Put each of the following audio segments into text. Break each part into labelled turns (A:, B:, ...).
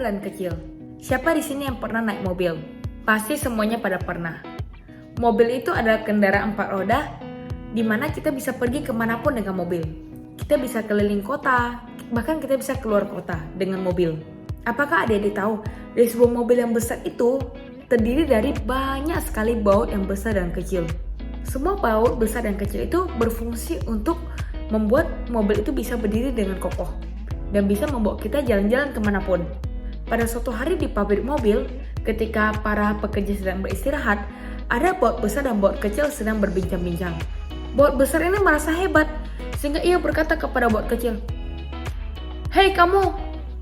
A: dan kecil. Siapa di sini yang pernah naik mobil? Pasti semuanya pada pernah. Mobil itu adalah kendaraan 4 roda di mana kita bisa pergi kemanapun dengan mobil. Kita bisa keliling kota, bahkan kita bisa keluar kota dengan mobil. Apakah adik-adik tahu, dari sebuah mobil yang besar itu terdiri dari banyak sekali baut yang besar dan kecil. Semua baut besar dan kecil itu berfungsi untuk membuat mobil itu bisa berdiri dengan kokoh dan bisa membawa kita jalan-jalan kemanapun. Pada suatu hari di pabrik mobil, ketika para pekerja sedang beristirahat, ada baut besar dan baut kecil sedang berbincang-bincang. Baut besar ini merasa hebat, sehingga ia berkata kepada baut kecil, "Hei kamu,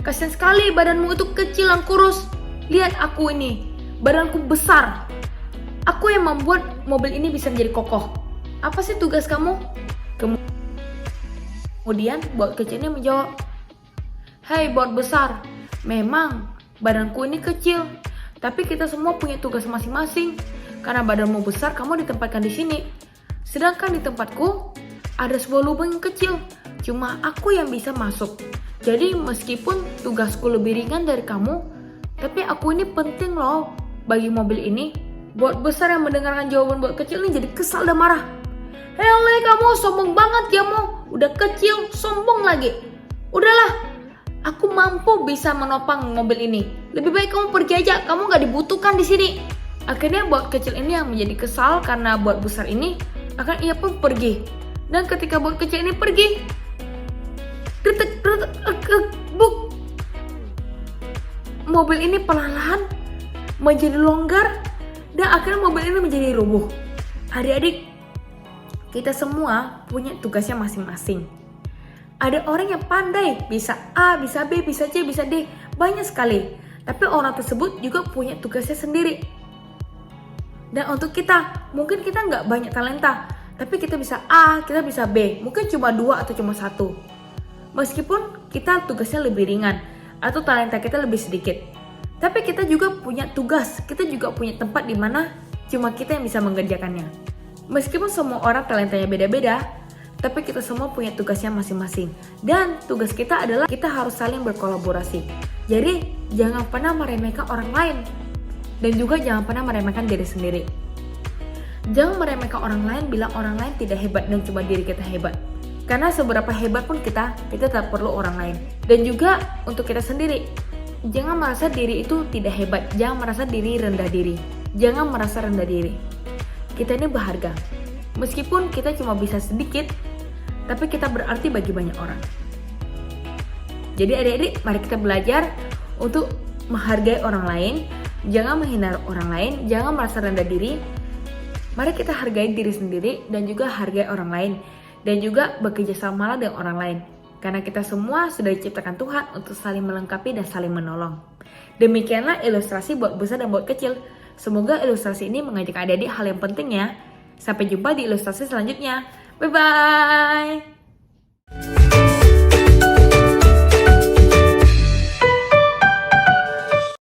A: kasihan sekali badanmu itu kecil dan kurus. Lihat aku ini, badanku besar. Aku yang membuat mobil ini bisa menjadi kokoh. Apa sih tugas kamu?" Kemudian baut kecil ini menjawab, "Hei baut besar, memang badanku ini kecil, tapi kita semua punya tugas masing-masing. Karena badanmu besar, kamu ditempatkan di sini. Sedangkan di tempatku ada sebuah lubang yang kecil, cuma aku yang bisa masuk. Jadi meskipun tugasku lebih ringan dari kamu, tapi aku ini penting loh bagi mobil ini." Baut besar yang mendengarkan jawaban baut kecil ini jadi kesal dan marah. "Hele kamu, sombong banget kamu. Udah kecil, sombong lagi. Udahlah, aku mampu bisa menopang mobil ini. Lebih baik kamu pergi aja, kamu gak dibutuhkan di sini." Akhirnya baut kecil ini yang menjadi kesal karena baut besar ini, akan ia pun pergi. Dan ketika baut kecil ini pergi, buk, mobil ini perlahan menjadi longgar dan akhirnya mobil ini menjadi rubuh. Adik-adik, kita semua punya tugasnya masing-masing. Ada orang yang pandai, bisa A, bisa B, bisa C, bisa D, banyak sekali. Tapi orang tersebut juga punya tugasnya sendiri. Dan untuk kita, mungkin kita nggak banyak talenta, tapi kita bisa A, kita bisa B, mungkin cuma 2 atau cuma 1. Meskipun kita tugasnya lebih ringan, atau talenta kita lebih sedikit. Tapi kita juga punya tugas, kita juga punya tempat di mana cuma kita yang bisa mengerjakannya. Meskipun semua orang talentanya beda-beda, tapi kita semua punya tugasnya masing-masing. Dan tugas kita adalah kita harus saling berkolaborasi. Jadi jangan pernah meremehkan orang lain. Dan juga jangan pernah meremehkan diri sendiri. Jangan meremehkan orang lain bila orang lain tidak hebat dan cuma diri kita hebat. Karena seberapa hebat pun kita tak perlu orang lain. Dan juga untuk kita sendiri, jangan merasa diri itu tidak hebat. Jangan merasa diri rendah diri. Jangan merasa rendah diri. Kita ini berharga. Meskipun kita cuma bisa sedikit, tapi kita berarti bagi banyak orang. Jadi adik-adik, mari kita belajar untuk menghargai orang lain. Jangan menghina orang lain. Jangan merasa rendah diri. Mari kita hargai diri sendiri dan juga hargai orang lain. Dan juga bekerja sama dengan orang lain. Karena kita semua sudah diciptakan Tuhan untuk saling melengkapi dan saling menolong. Demikianlah ilustrasi baut besar dan baut kecil. Semoga ilustrasi ini mengajak adik-adik hal yang penting ya. Sampai jumpa di ilustrasi selanjutnya. Bye-bye!